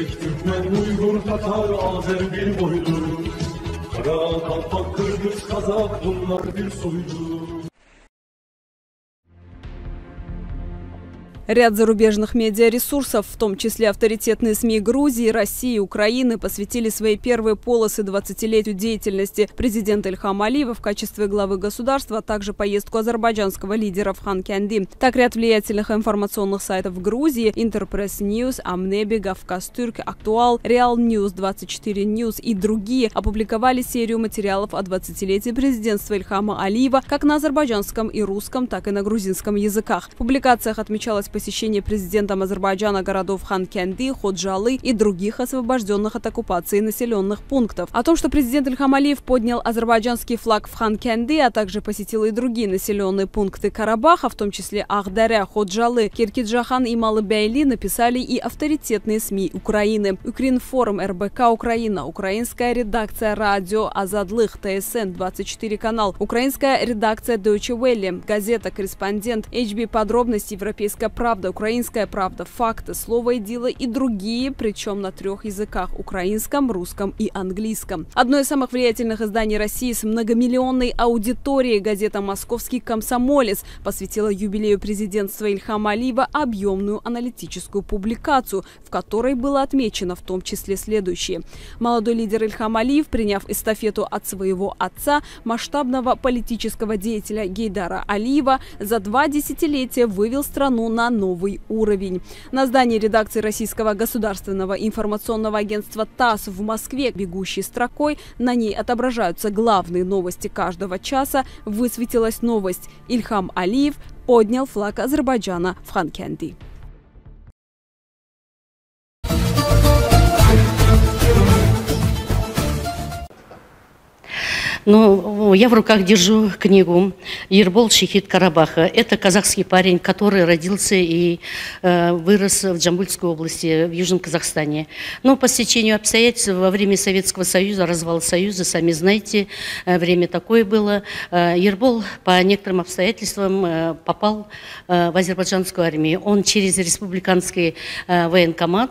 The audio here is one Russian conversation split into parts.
Özbek, Türkmen, Uygur, Tatar, Azer bir boydu. Kara, Kalpak, Kırgız, Kazak bunlar bir soydu. Ряд зарубежных медиаресурсов, в том числе авторитетные СМИ Грузии, России и Украины, посвятили свои первые полосы 20-летию деятельности президента Ильхама Алиева в качестве главы государства, а также поездку азербайджанского лидера в Хан-Кенди. Так, ряд влиятельных информационных сайтов Грузии, Интерпресс Ньюс, Амнеби, Кавказтюрк, Актуал, Реал Ньюс, 24 Ньюс и другие опубликовали серию материалов о 20-летии президентства Ильхама Алиева как на азербайджанском и русском, так и на грузинском языках. В публикациях отмечалось посещение президентом Азербайджана городов Хан-Кенди, Ходжалы и других освобожденных от оккупации населенных пунктов. О том, что президент Ильхам Алиев поднял азербайджанский флаг в Хан-Кенди, а также посетил и другие населенные пункты Карабаха, в том числе Ахдаря, Ходжалы, Киркиджахан и Малыбейли, написали и авторитетные СМИ Украины. Укринформ, РБК Украина, украинская редакция радио Азадлых, ТСН, 24 канал, украинская редакция Deutsche Welle, газета «Корреспондент», HB Подробности, Европейская правда, Украинская правда, Факты, Слово и дело и другие, причем на 3 языках – украинском, русском и английском. Одно из самых влиятельных изданий России с многомиллионной аудиторией, газета «Московский комсомолец», посвятила юбилею президентства Ильхама Алиева объемную аналитическую публикацию, в которой было отмечено в том числе следующее. Молодой лидер Ильхам Алиев, приняв эстафету от своего отца, масштабного политического деятеля Гейдара Алиева, за 2 десятилетия вывел страну на новый уровень. На здании редакции Российского государственного информационного агентства ТАСС в Москве бегущей строкой, на ней отображаются главные новости каждого часа, высветилась новость: Ильхам Алиев поднял флаг Азербайджана в Хан-Кенди. Ну, я в руках держу книгу «Ербол Шехид Карабаха». Это казахский парень, который родился и вырос в Джамбульской области, в Южном Казахстане. Но по стечению обстоятельств во время Советского Союза, развала Союза, сами знаете, время такое было. Ербол по некоторым обстоятельствам попал в азербайджанскую армию. Он через республиканский военкомат,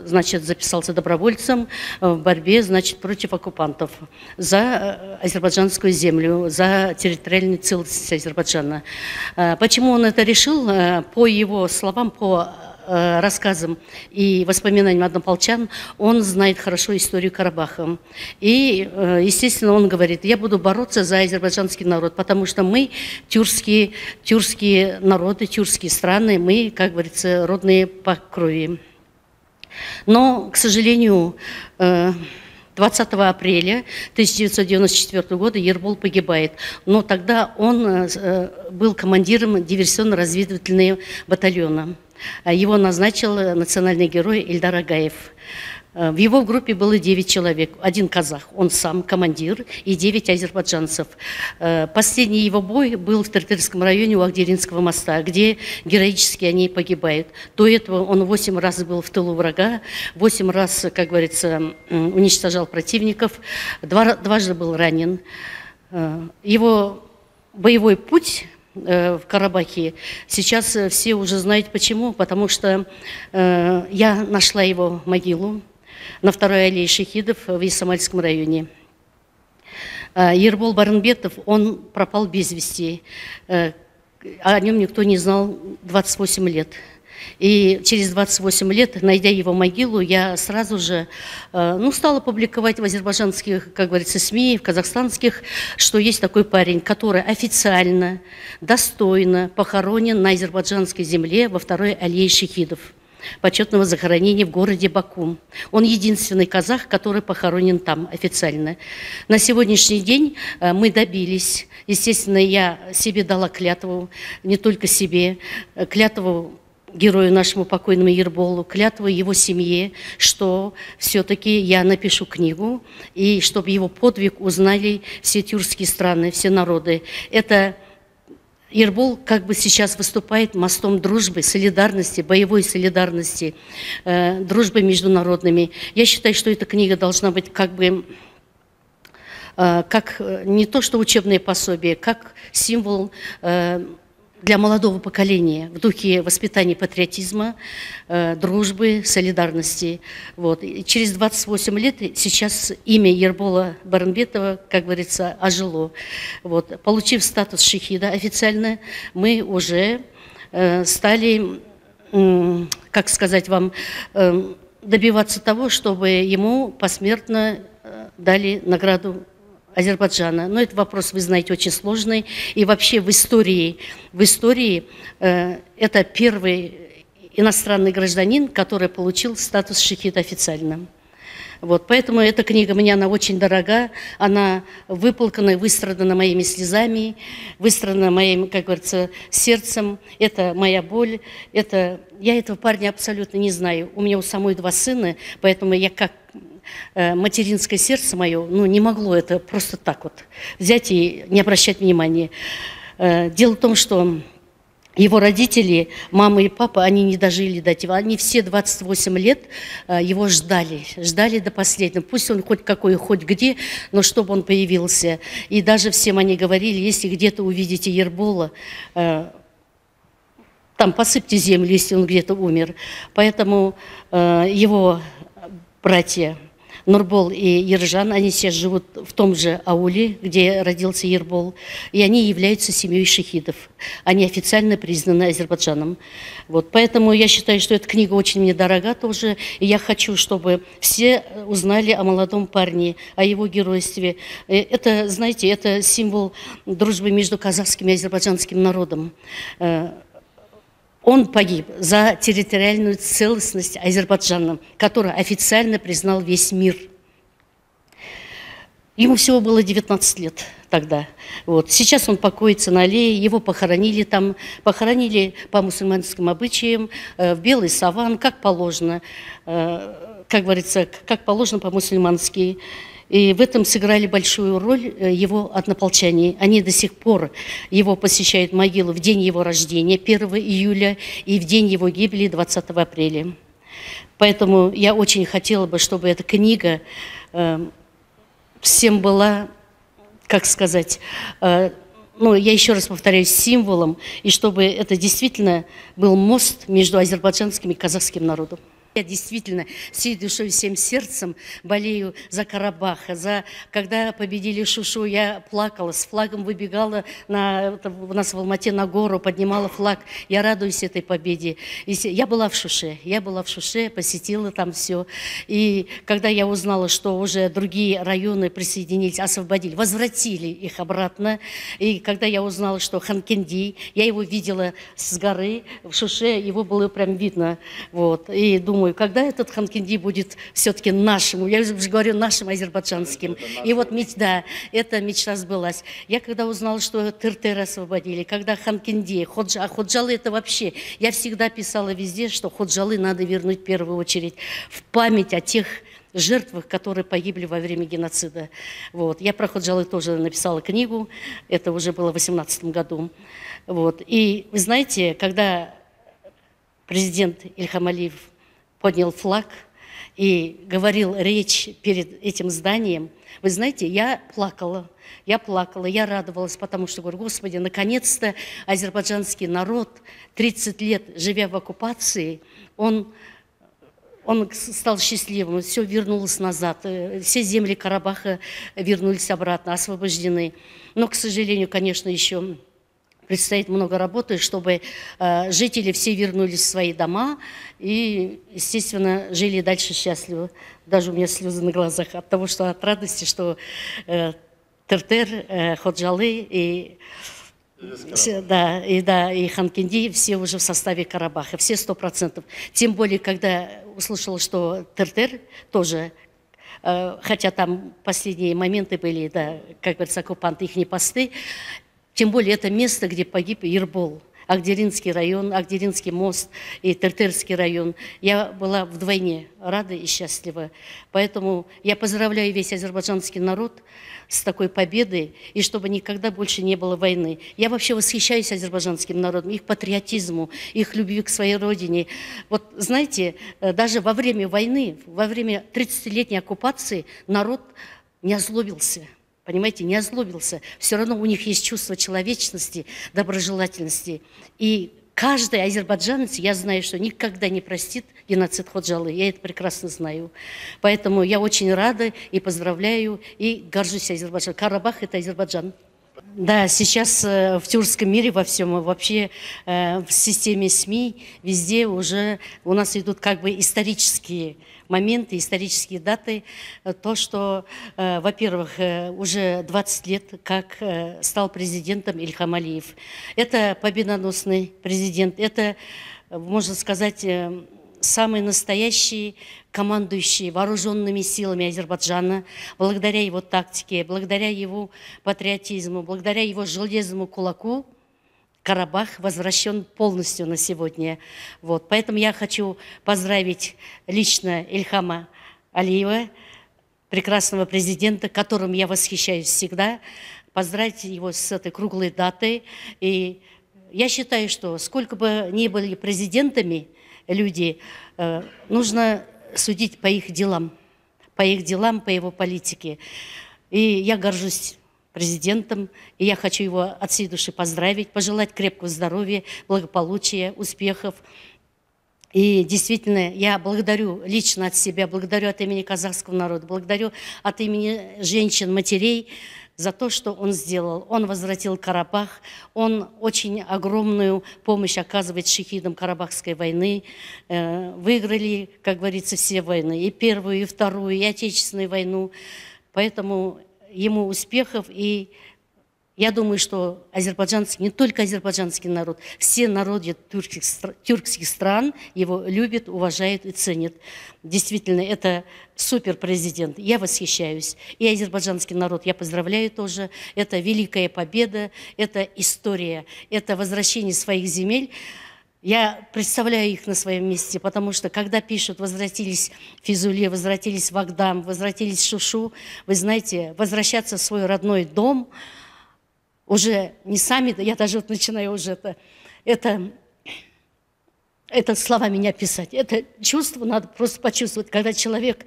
значит, записался добровольцем в борьбе, значит, против оккупантов за азербайджанскую землю, за территориальную целостность Азербайджана. Почему он это решил? По его словам, по рассказам и воспоминаниям однополчан, он знает хорошо историю Карабаха. И, естественно, он говорит: я буду бороться за азербайджанский народ, потому что мы тюркские народы, тюркские страны, мы, как говорится, родные по крови. Но, к сожалению, 20 апреля 1994 года Ербол погибает. Но тогда он был командиром диверсионно-разведывательного батальона. Его назначил национальный герой Ильдар Агаев. В его группе было 9 человек. 1 казах, он сам командир, и 9 азербайджанцев. Последний его бой был в Тертерском районе у Агдеринского моста, где героически они погибают. До этого он 8 раз был в тылу врага, 8 раз, как говорится, уничтожал противников, дважды был ранен. Его боевой путь в Карабахе сейчас все уже знают почему. Потому что я нашла его могилу на 2-й аллее шахидов в Исамальском районе. Ербол Барынбетов, он пропал без вести. О нем никто не знал 28 лет. И через 28 лет, найдя его могилу, я сразу же стала публиковать в азербайджанских, как говорится, СМИ, в казахстанских, что есть такой парень, который официально, достойно похоронен на азербайджанской земле во 2-й аллее шахидов почетного захоронения в городе Баку. Он единственный казах, который похоронен там официально. На сегодняшний день мы добились, естественно, я себе дала клятву, не только себе, клятву герою нашему покойному Ерболу, клятву его семье, что все-таки я напишу книгу, и чтобы его подвиг узнали все тюркские страны, все народы. Это Ербол как бы сейчас выступает мостом дружбы, солидарности, боевой солидарности, дружбы между народными. Я считаю, что эта книга должна быть как бы как не то что учебное пособие, как символ для молодого поколения в духе воспитания патриотизма, дружбы, солидарности. Вот. И через 28 лет сейчас имя Ербола Барымбетова, как говорится, ожило. Вот. Получив статус шахида официально, мы уже стали, как сказать вам, добиваться того, чтобы ему посмертно дали награду Азербайджана. Но этот вопрос, вы знаете, очень сложный. И вообще в истории это первый иностранный гражданин, который получил статус шахида официально. Вот, поэтому эта книга мне, она очень дорога, она выплакана, выстрадана моими слезами, выстрадана моим, как говорится, сердцем. Это моя боль. Я этого парня абсолютно не знаю. У меня у самой 2 сына, поэтому я как материнское сердце мое, не могло это просто так вот взять и не обращать внимания. Дело в том, что его родители, мама и папа, они не дожили до этого. Они все 28 лет его ждали до последнего. Пусть он хоть какой, хоть где, но чтобы он появился. И даже всем они говорили, если где-то увидите Ербола, там посыпьте землю, если он где-то умер. Поэтому его братья Нурбол и Ержан, они сейчас живут в том же ауле, где родился Ербол, и они являются семьей шахидов. Они официально признаны Азербайджаном. Вот, поэтому я считаю, что эта книга очень мне дорога тоже, и я хочу, чтобы все узнали о молодом парне, о его геройстве. Это, знаете, это символ дружбы между казахским и азербайджанским народом. Он погиб за территориальную целостность Азербайджана, который официально признал весь мир. Ему всего было 19 лет тогда. Вот. Сейчас он покоится на аллее, его похоронили там, похоронили по мусульманским обычаям, в белый саван, как положено, как говорится, как положено по-мусульмански. И в этом сыграли большую роль его однополчане. Они до сих пор его посещают могилу в день его рождения, 1 июля, и в день его гибели, 20 апреля. Поэтому я очень хотела бы, чтобы эта книга всем была, как сказать, я еще раз повторяюсь, символом, и чтобы это действительно был мост между азербайджанским и казахским народом. Я действительно всей душой, всем сердцем болею за Карабах. Когда победили Шушу, я плакала, с флагом выбегала у нас в Алмате на гору, поднимала флаг. Я радуюсь этой победе. Я была в Шуше, посетила там все. И когда я узнала, что уже другие районы присоединились, освободили, возвратили их обратно. И когда я узнала, что Ханкенди, я его видела с горы в Шуше, его было прям видно. Вот. И думаю, когда этот Ханкенди будет все-таки нашим, я уже говорю, нашим азербайджанским. И вот эта мечта сбылась. Я когда узнала, что Тыртыр освободили, когда Ханкенди, Ходжалы это вообще, я всегда писала везде, что Ходжалы надо вернуть в первую очередь в память о тех жертвах, которые погибли во время геноцида. Вот. Я про Ходжалы тоже написала книгу, это уже было в 2018 году. Вот. И вы знаете, когда президент Ильхам Алиев поднял флаг и говорил речь перед этим зданием, вы знаете, я плакала, я радовалась, потому что говорю, Господи, наконец-то азербайджанский народ, 30 лет живя в оккупации, он стал счастливым, все вернулось назад, все земли Карабаха вернулись обратно, освобождены. Но, к сожалению, конечно, еще предстоит много работы, чтобы жители все вернулись в свои дома и, естественно, жили дальше счастливо. Даже у меня слезы на глазах от того, что от радости, что Тыртыр, Ходжалы и Ханкенди все уже в составе Карабаха, все 100%. Тем более, когда услышала, что Тыртыр тоже, хотя там последние моменты были, как говорится, оккупанты, их не посты, тем более это место, где погиб Ербол, Агдеринский район, Агдеринский мост и Тыртырский район. Я была вдвойне рада и счастлива. Поэтому я поздравляю весь азербайджанский народ с такой победой, и чтобы никогда больше не было войны. Я вообще восхищаюсь азербайджанским народом, их патриотизму, их любви к своей родине. Вот знаете, даже во время войны, во время 30-летней оккупации народ не озлобился. понимаете, не озлобился. Все равно у них есть чувство человечности, доброжелательности. И каждый азербайджанец, я знаю, что никогда не простит геноцид Ходжалы. Я это прекрасно знаю. Поэтому я очень рада и поздравляю, и горжусь Азербайджаном. Карабах – это Азербайджан. Да, сейчас в тюркском мире во всем, вообще в системе СМИ, везде уже у нас идут как бы исторические моменты, исторические даты. То, что, во-первых, уже 20 лет, как стал президентом Ильхам Алиев. Это победоносный президент, это, можно сказать, самый настоящий командующий вооруженными силами Азербайджана, благодаря его тактике, благодаря его патриотизму, благодаря его железному кулаку, Карабах возвращен полностью на сегодня. Вот. Поэтому я хочу поздравить лично Ильхама Алиева, прекрасного президента, которым я восхищаюсь всегда, поздравить его с этой круглой датой. И я считаю, что сколько бы ни были президентами люди, нужно судить по их делам, по его политике. И я горжусь президентом, и я хочу его от всей души поздравить, пожелать крепкого здоровья, благополучия, успехов. И действительно, я благодарю лично от себя, благодарю от имени казахского народа, благодарю от имени женщин, матерей за то, что он сделал. Он возвратил Карабах, он очень огромную помощь оказывает шахидам Карабахской войны. Выиграли, как говорится, все войны, и первую, и вторую, и Отечественную войну. Поэтому ему успехов, и я думаю, что азербайджанский, не только азербайджанский народ, все народы тюркских стран его любят, уважают и ценят. Действительно, это суперпрезидент. Я восхищаюсь. И азербайджанский народ я поздравляю тоже. Это великая победа, это история, это возвращение своих земель. Я представляю их на своем месте, потому что, когда пишут, возвратились в Физуле, возвратились в Агдам, возвратились в Шушу, вы знаете, возвращаться в свой родной дом, уже не сами, я даже вот начинаю уже это словами не описать. Это чувство надо просто почувствовать, когда человек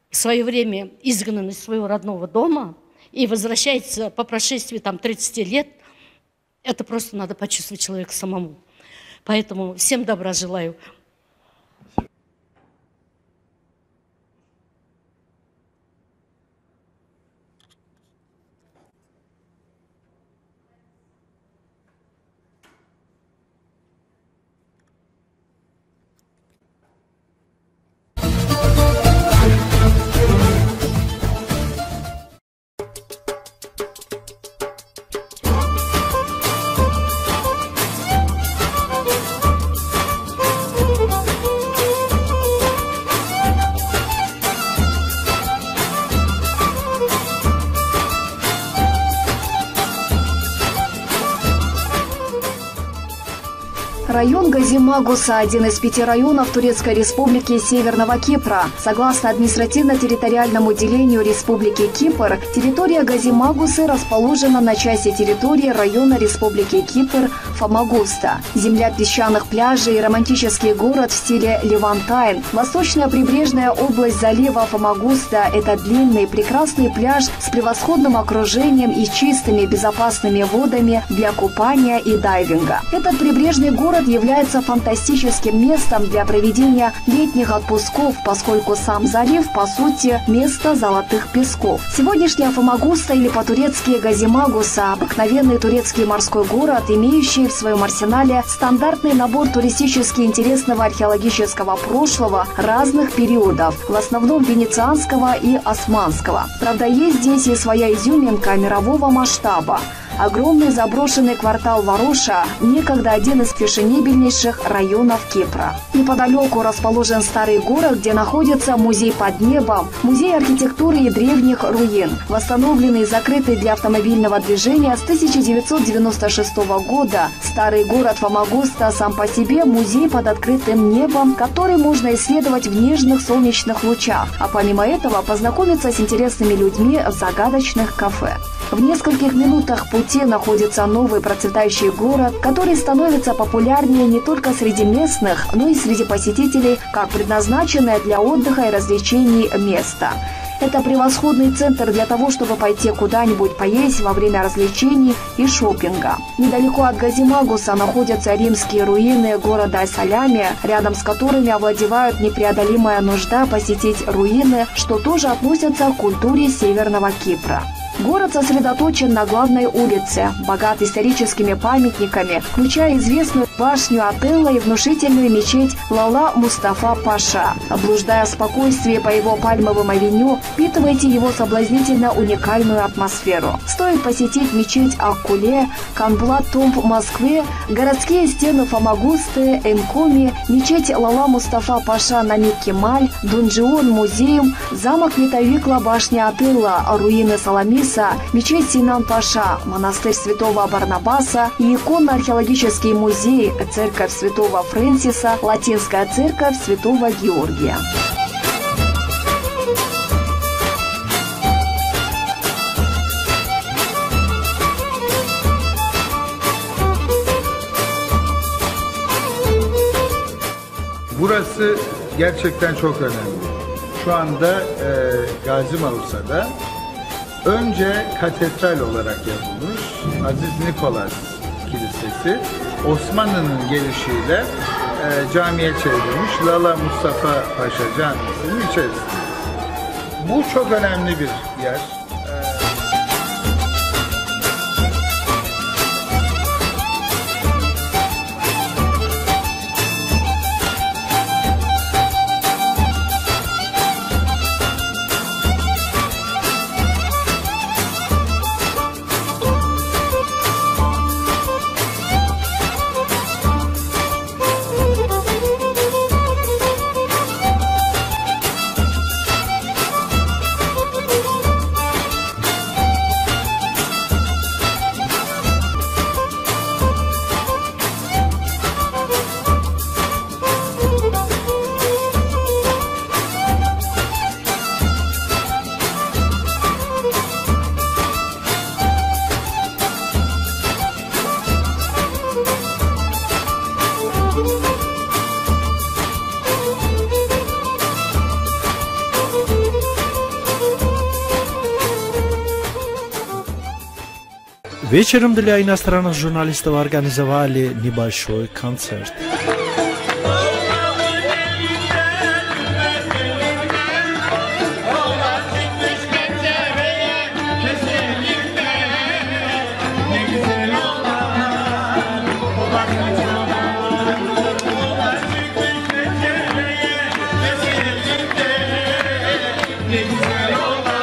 в свое время изгнан из своего родного дома и возвращается по прошествии 30 лет, это просто надо почувствовать человеку самому. Поэтому всем добра желаю. Район Газимагуса – один из 5 районов Турецкой Республики Северного Кипра. Согласно административно-территориальному делению Республики Кипр, территория Газимагусы расположена на части территории района Республики Кипр Фамагуста. Земля песчаных пляжей и романтический город в стиле Левантайн. Восточная прибрежная область залива Фамагуста – это длинный прекрасный пляж с превосходным окружением и чистыми безопасными водами для купания и дайвинга. Этот прибрежный город является фантастическим местом для проведения летних отпусков, поскольку сам залив, по сути, место золотых песков. Сегодняшняя Фамагуста, или по-турецки Газимагуса, обыкновенный турецкий морской город, имеющий в своем арсенале стандартный набор туристически интересного археологического прошлого разных периодов, в основном венецианского и османского. Правда, есть здесь и своя изюминка мирового масштаба. Огромный заброшенный квартал Вароша, некогда один из фешенебельнейших районов Кипра. Неподалеку расположен старый город, где находится музей под небом, музей архитектуры и древних руин, восстановленный и закрытый для автомобильного движения с 1996 года. Старый город Фамагуста сам по себе музей под открытым небом, который можно исследовать в нежных солнечных лучах, а помимо этого познакомиться с интересными людьми в загадочных кафе. В нескольких минутах пути находится новый процветающий город, который становится популярнее не только среди местных, но и среди посетителей, как предназначенное для отдыха и развлечений место. Это превосходный центр для того, чтобы пойти куда-нибудь поесть во время развлечений и шопинга. Недалеко от Газимагуса находятся римские руины города Салями, рядом с которыми овладевает непреодолимая нужда посетить руины, что тоже относится к культуре Северного Кипра. Город сосредоточен на главной улице, богат историческими памятниками, включая известную башню Ателла и внушительную мечеть Лала Мустафа Паша. Блуждая в спокойствии по его пальмовым авеню, впитывайте его соблазнительно уникальную атмосферу. Стоит посетить мечеть Аккуле, Канблат-Томб в Москве, городские стены Фамагусты, Энкоми, мечеть Лала Мустафа Паша на Миккемаль, Дунджион музеем, замок Метавикла, башня Ателла, руины Саламиса, мечеть Синан-Паша, монастырь святого Барнабаса и иконно-археологический музей, церковь святого Фрэнсиса, латинская церковь святого Георгия. Burası gerçekten çok önemli. Şu anda Gazi Mavusa'da önce katedral olarak yapılmış Aziz Nikolas Kilisesi Osmanlı'nın gelişiyle camiye çevrilmiş Lala Mustafa Paşa Camisi'nin içerisinde. Bu çok önemli bir yer. Вечером для иностранных журналистов организовали небольшой концерт. Ne güzel olan,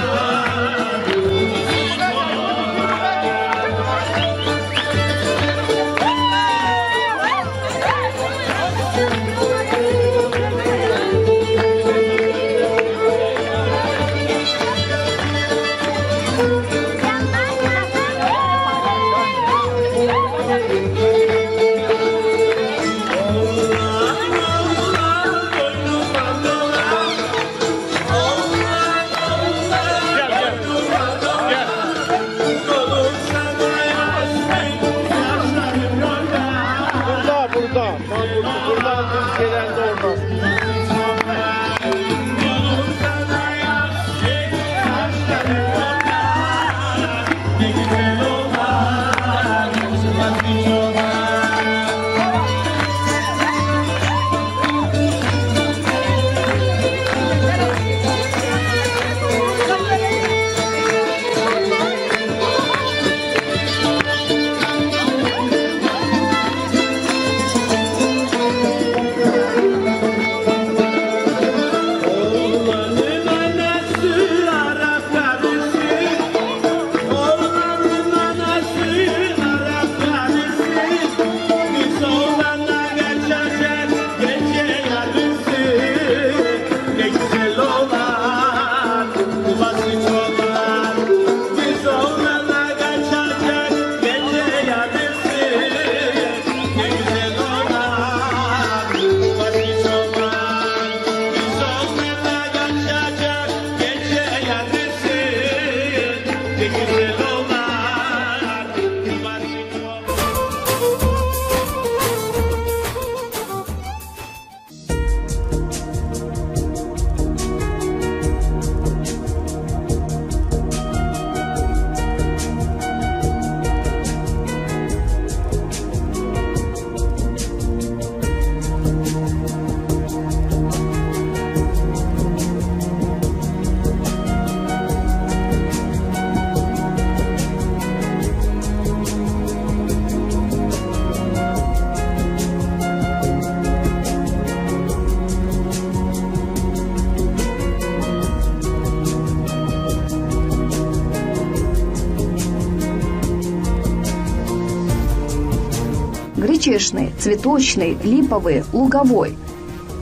Гречишный, цветочный, липовый, луговой.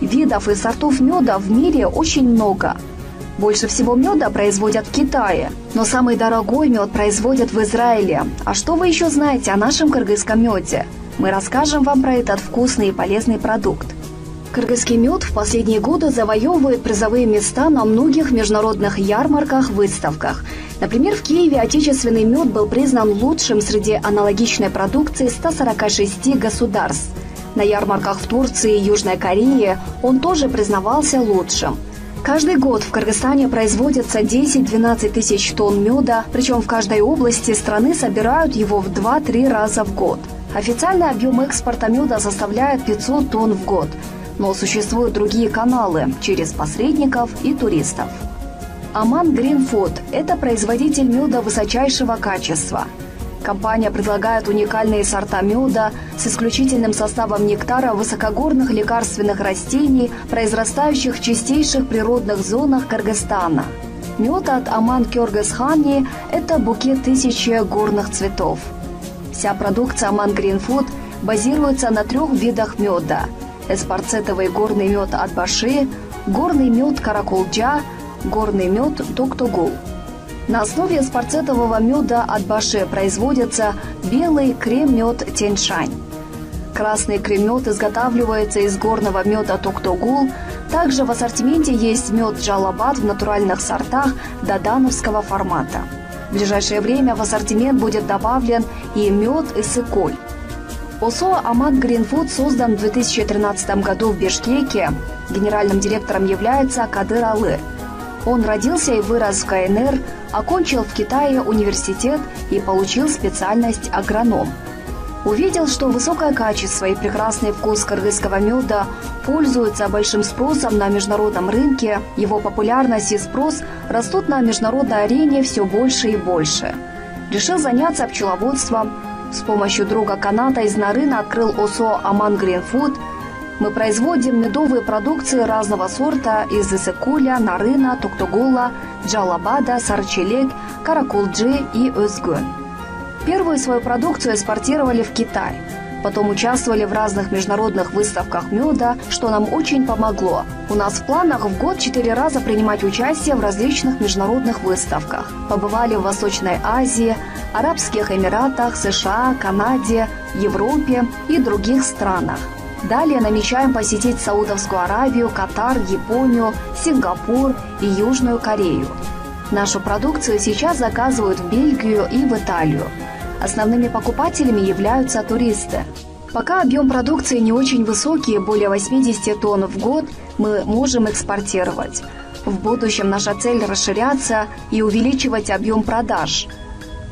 Видов и сортов меда в мире очень много. Больше всего меда производят в Китае, но самый дорогой мед производят в Израиле. А что вы еще знаете о нашем кыргызском меде? Мы расскажем вам про этот вкусный и полезный продукт. Кыргызский мед в последние годы завоевывает призовые места на многих международных ярмарках, выставках. Например, в Киеве отечественный мед был признан лучшим среди аналогичной продукции 146 государств. На ярмарках в Турции и Южной Корее он тоже признавался лучшим. Каждый год в Кыргызстане производится 10-12 тысяч тонн меда, причем в каждой области страны собирают его в 2-3 раза в год. Официальный объем экспорта меда составляет 500 тонн в год, но существуют другие каналы через посредников и туристов. Аман Грин Фуд – это производитель меда высочайшего качества. Компания предлагает уникальные сорта меда с исключительным составом нектара высокогорных лекарственных растений, произрастающих в чистейших природных зонах Кыргызстана. Мед от Аман Кёргэс Хани – это букет тысячи горных цветов. Вся продукция Аман Грин Фуд базируется на 3 видах меда – эспарцетовый горный мед от Баши, горный мед Каракулджа, горный мед Токтогул. На основе эспарцетового меда от Баши производится белый крем-мед Тяньшань. Красный крем-мед изготавливается из горного меда Токтогул. Также в ассортименте есть мед Джалабад в натуральных сортах додановского формата. В ближайшее время в ассортимент будет добавлен и мед Иссык-Куль. ОСО Аман Грин Фуд создан в 2013 году в Бишкеке. Генеральным директором является Кадыр Алы. Он родился и вырос в КНР, окончил в Китае университет и получил специальность агроном. Увидел, что высокое качество и прекрасный вкус кыргызского меда пользуются большим спросом на международном рынке, его популярность и спрос растут на международной арене все больше и больше. Решил заняться пчеловодством. С помощью друга каната из Нарына открыл ОСО Аман Грин Фуд. Мы производим медовые продукции разного сорта из Иссык-Куля, Нарына, Токтогула, Джалабада, Сарчелек, Каракулджи и Өзгөн. Первую свою продукцию экспортировали в Китай. Потом участвовали в разных международных выставках меда, что нам очень помогло. У нас в планах в год 4 раза принимать участие в различных международных выставках. Побывали в Восточной Азии, Арабских Эмиратах, США, Канаде, Европе и других странах. Далее намечаем посетить Саудовскую Аравию, Катар, Японию, Сингапур и Южную Корею. Нашу продукцию сейчас заказывают в Бельгию и в Италию. Основными покупателями являются туристы. Пока объем продукции не очень высокий, более 80 тонн в год, мы можем экспортировать. В будущем наша цель расширяться и увеличивать объем продаж.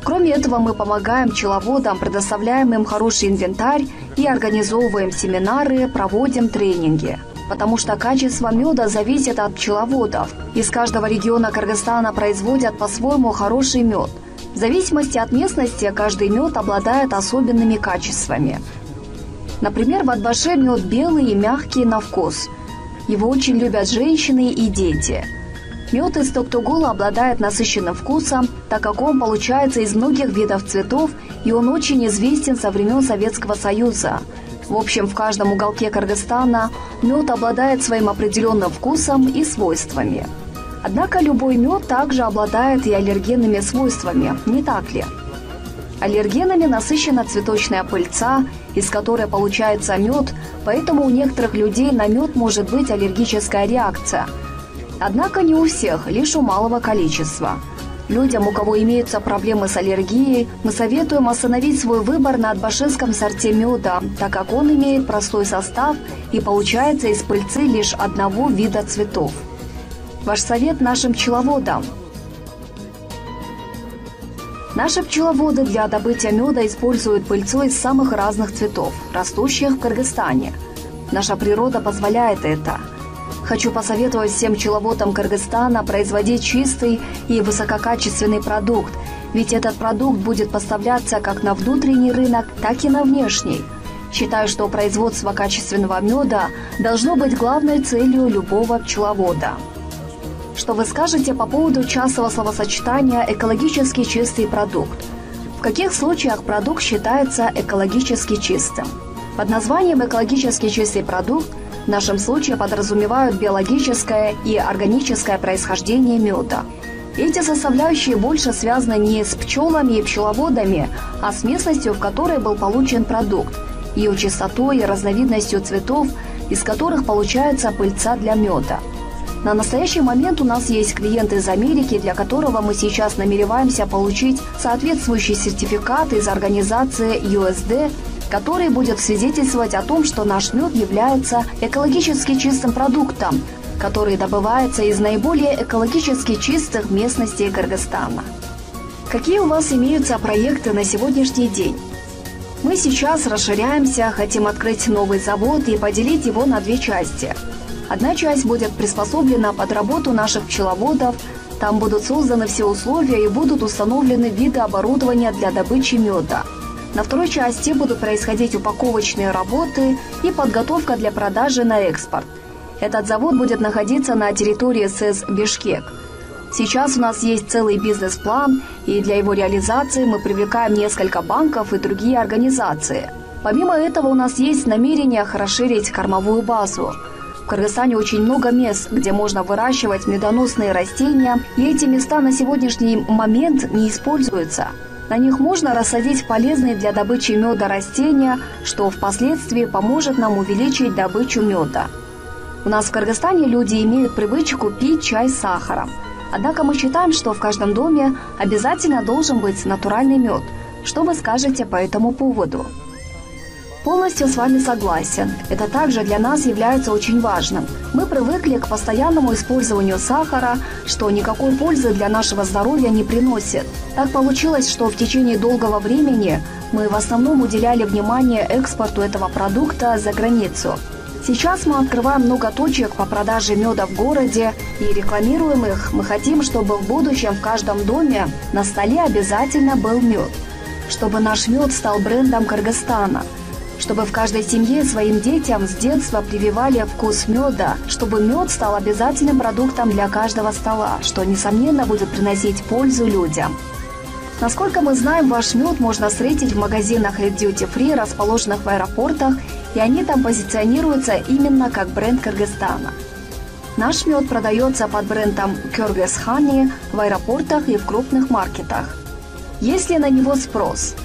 Кроме этого, мы помогаем пчеловодам, предоставляем им хороший инвентарь и организовываем семинары, проводим тренинги. Потому что качество меда зависит от пчеловодов. Из каждого региона Кыргызстана производят по-своему хороший мед. В зависимости от местности каждый мед обладает особенными качествами. Например, в Атбаше мед белый и мягкий на вкус. Его очень любят женщины и дети. Мед из Токтогула обладает насыщенным вкусом, так как он получается из многих видов цветов, и он очень известен со времен Советского Союза. В общем, в каждом уголке Кыргызстана мед обладает своим определенным вкусом и свойствами. Однако любой мед также обладает и аллергенными свойствами, не так ли? Аллергенами насыщена цветочная пыльца, из которой получается мед, поэтому у некоторых людей на мед может быть аллергическая реакция. Однако не у всех, лишь у малого количества. Людям, у кого имеются проблемы с аллергией, мы советуем остановить свой выбор на атбашинском сорте меда, так как он имеет простой состав и получается из пыльцы лишь одного вида цветов. Ваш совет нашим пчеловодам. Наши пчеловоды для добычи меда используют пыльцу из самых разных цветов, растущих в Кыргызстане. Наша природа позволяет это. Хочу посоветовать всем пчеловодам Кыргызстана производить чистый и высококачественный продукт, ведь этот продукт будет поставляться как на внутренний рынок, так и на внешний. Считаю, что производство качественного меда должно быть главной целью любого пчеловода. Что вы скажете по поводу частого словосочетания «экологически чистый продукт»? В каких случаях продукт считается экологически чистым? Под названием «экологически чистый продукт» в нашем случае подразумевают биологическое и органическое происхождение меда. Эти составляющие больше связаны не с пчелами и пчеловодами, а с местностью, в которой был получен продукт, ее чистотой и разновидностью цветов, из которых получается пыльца для меда. На настоящий момент у нас есть клиент из Америки, для которого мы сейчас намереваемся получить соответствующий сертификат из организации USD, который будет свидетельствовать о том, что наш мед является экологически чистым продуктом, который добывается из наиболее экологически чистых местностей Кыргызстана. Какие у вас имеются проекты на сегодняшний день? Мы сейчас расширяемся, хотим открыть новый завод и поделить его на две части. Одна часть будет приспособлена под работу наших пчеловодов, там будут созданы все условия и будут установлены виды оборудования для добычи меда. На второй части будут происходить упаковочные работы и подготовка для продажи на экспорт. Этот завод будет находиться на территории СЭС Бишкек. Сейчас у нас есть целый бизнес-план, и для его реализации мы привлекаем несколько банков и другие организации. Помимо этого у нас есть намерение расширить кормовую базу. В Кыргызстане очень много мест, где можно выращивать медоносные растения, и эти места на сегодняшний момент не используются. На них можно рассадить полезные для добычи меда растения, что впоследствии поможет нам увеличить добычу меда. У нас в Кыргызстане люди имеют привычку пить чай с сахаром. Однако мы считаем, что в каждом доме обязательно должен быть натуральный мед. Что вы скажете по этому поводу? Полностью с вами согласен. Это также для нас является очень важным. Мы привыкли к постоянному использованию сахара, что никакой пользы для нашего здоровья не приносит. Так получилось, что в течение долгого времени мы в основном уделяли внимание экспорту этого продукта за границу. Сейчас мы открываем много точек по продаже меда в городе и рекламируем их. Мы хотим, чтобы в будущем в каждом доме на столе обязательно был мед. Чтобы наш мед стал брендом Кыргызстана. Чтобы в каждой семье своим детям с детства прививали вкус меда. Чтобы мед стал обязательным продуктом для каждого стола, что, несомненно, будет приносить пользу людям. Насколько мы знаем, ваш мед можно встретить в магазинах и duty-free, расположенных в аэропортах, и они там позиционируются именно как бренд Кыргызстана. Наш мед продается под брендом Kyrgyz Honey в аэропортах и в крупных маркетах. Есть ли на него спрос?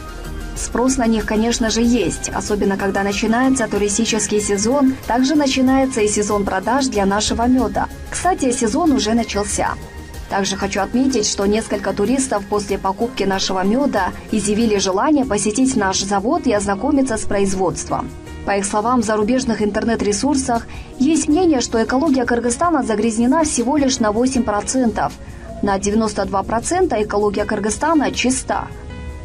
Спрос на них, конечно же, есть, особенно когда начинается туристический сезон, также начинается и сезон продаж для нашего меда. Кстати, сезон уже начался. Также хочу отметить, что несколько туристов после покупки нашего меда изъявили желание посетить наш завод и ознакомиться с производством. По их словам, в зарубежных интернет-ресурсах есть мнение, что экология Кыргызстана загрязнена всего лишь на 8%. На 92% экология Кыргызстана чиста.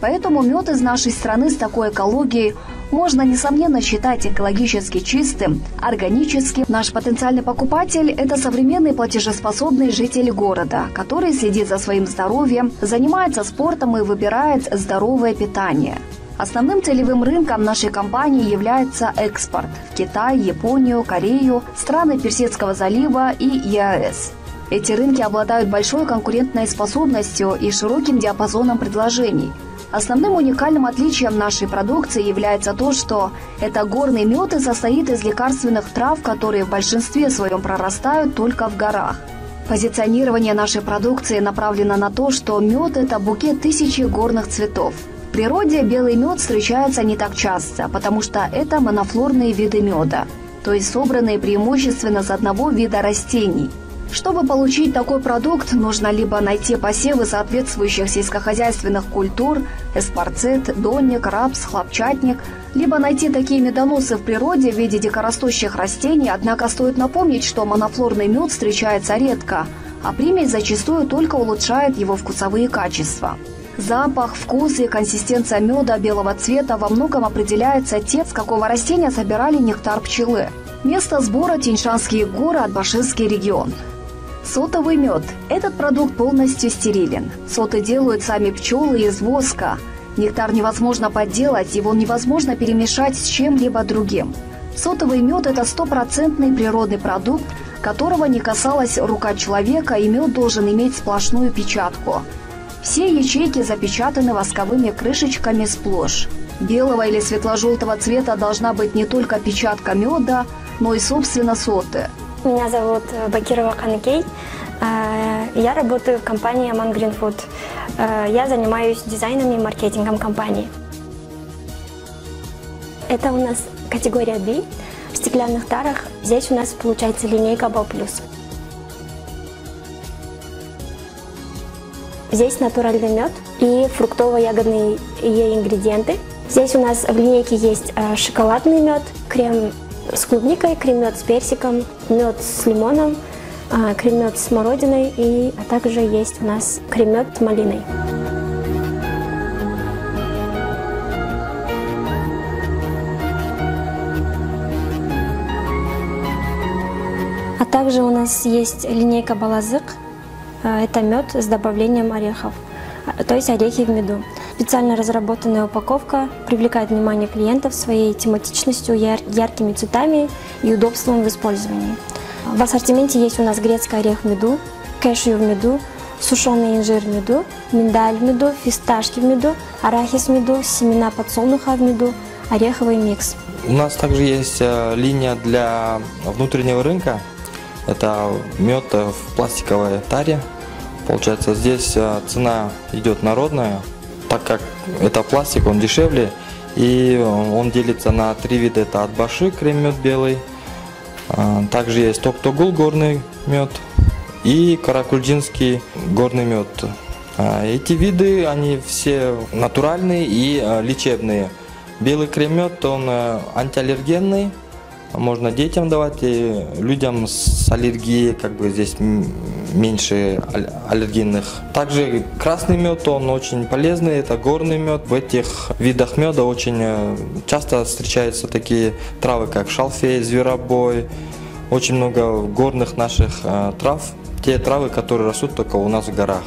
Поэтому мед из нашей страны с такой экологией можно, несомненно, считать экологически чистым, органическим. Наш потенциальный покупатель – это современный платежеспособный житель города, который следит за своим здоровьем, занимается спортом и выбирает здоровое питание. Основным целевым рынком нашей компании является экспорт в Китай, Японию, Корею, страны Персидского залива и ЕАЭС. Эти рынки обладают большой конкурентной способностью и широким диапазоном предложений. Основным уникальным отличием нашей продукции является то, что это горный мед и состоит из лекарственных трав, которые в большинстве своем прорастают только в горах. Позиционирование нашей продукции направлено на то, что мед – это букет тысячи горных цветов. В природе белый мед встречается не так часто, потому что это монофлорные виды меда, то есть собранные преимущественно с одного вида растений. Чтобы получить такой продукт, нужно либо найти посевы соответствующих сельскохозяйственных культур – эспарцет, донник, рапс, хлопчатник, либо найти такие медоносы в природе в виде дикорастущих растений, однако стоит напомнить, что монофлорный мед встречается редко, а примесь зачастую только улучшает его вкусовые качества. Запах, вкус и консистенция меда белого цвета во многом определяется тем, с какого растения собирали нектар пчелы. Место сбора – Тянь-Шанские горы, Атбаширский регион. Сотовый мед. Этот продукт полностью стерилен. Соты делают сами пчелы из воска. Нектар невозможно подделать, его невозможно перемешать с чем-либо другим. Сотовый мед – это стопроцентный природный продукт, которого не касалась рука человека, и мед должен иметь сплошную печатку. Все ячейки запечатаны восковыми крышечками сплошь. Белого или светло-желтого цвета должна быть не только печатка меда, но и, собственно, соты. Меня зовут Бакирова Каныкей. Я работаю в компании Aman Green Food. Я занимаюсь дизайном и маркетингом компании. Это у нас категория B в стеклянных тарах. Здесь у нас получается линейка Бал Плюс. Здесь натуральный мед и фруктово-ягодные ингредиенты. Здесь у нас в линейке есть шоколадный мед, крем с клубникой, крем-мед с персиком, мед с лимоном, крем-мед с смородиной, а также есть у нас крем-мед с малиной. А также у нас есть линейка Балазык. Это мед с добавлением орехов, то есть орехи в меду. Специально разработанная упаковка привлекает внимание клиентов своей тематичностью, яркими цветами и удобством в использовании. В ассортименте есть у нас грецкий орех в меду, кэшью в меду, сушеный инжир в меду, миндаль в меду, фисташки в меду, арахис в меду, семена подсолнуха в меду, ореховый микс. У нас также есть линия для внутреннего рынка. Это мед в пластиковой таре. Получается, здесь цена идет народная, так как это пластик, он дешевле. И он делится на 3 вида. Это Атбаши, крем-мед белый. Также есть Токтогул, горный мед. И Каракульдинский, горный мед. Эти виды, они все натуральные и лечебные. Белый крем-мед, он антиаллергенный. Можно детям давать, и людям с аллергией, здесь меньше аллергенных. Также красный мед, он очень полезный, это горный мед. В этих видах меда очень часто встречаются такие травы, как шалфей, зверобой. Очень много горных наших трав, те травы, которые растут только у нас в горах.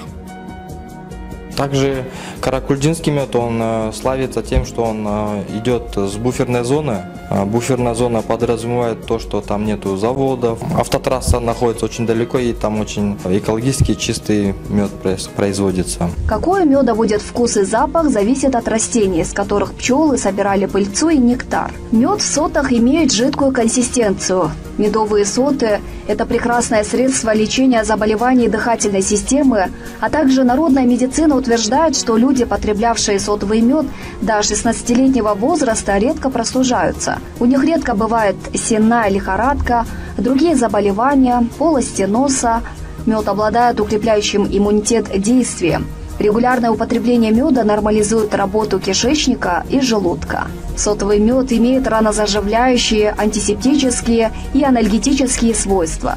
Также каракульдинский мед, он славится тем, что он идет с буферной зоны. Буферная зона подразумевает то, что там нету заводов. Автотрасса находится очень далеко, и там очень экологически чистый мед производится. Какой у меда будет вкус и запах, зависит от растений, из которых пчелы собирали пыльцу и нектар. Мед в сотах имеет жидкую консистенцию. Медовые соты – это прекрасное средство лечения заболеваний дыхательной системы, а также народная медицина утверждает, что люди, потреблявшие сотовый мед до 16-летнего возраста, редко простужаются. У них редко бывает сенная лихорадка, другие заболевания, полости носа. Мед обладает укрепляющим иммунитет действием. Регулярное употребление меда нормализует работу кишечника и желудка. Сотовый мед имеет ранозаживляющие, антисептические и анальгетические свойства.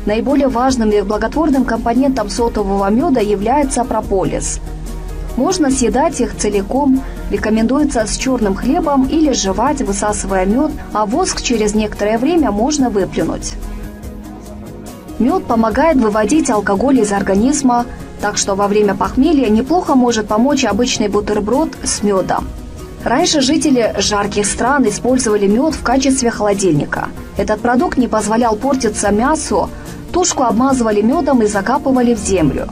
Наиболее важным и благотворным компонентом сотового меда является прополис. Можно съедать их целиком, рекомендуется с черным хлебом или жевать, высасывая мед, а воск через некоторое время можно выплюнуть. Мед помогает выводить алкоголь из организма, так что во время похмелья неплохо может помочь обычный бутерброд с медом. Раньше жители жарких стран использовали мед в качестве холодильника. Этот продукт не позволял портиться мясу, тушку обмазывали медом и закапывали в землю.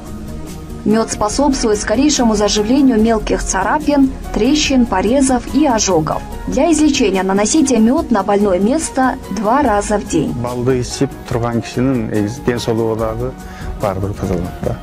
Мед способствует скорейшему заживлению мелких царапин, трещин, порезов и ожогов. Для излечения наносите мед на больное место 2 раза в день. Балды ичип турган кишинин денсаулыгы дагы бардыгы тазаланат.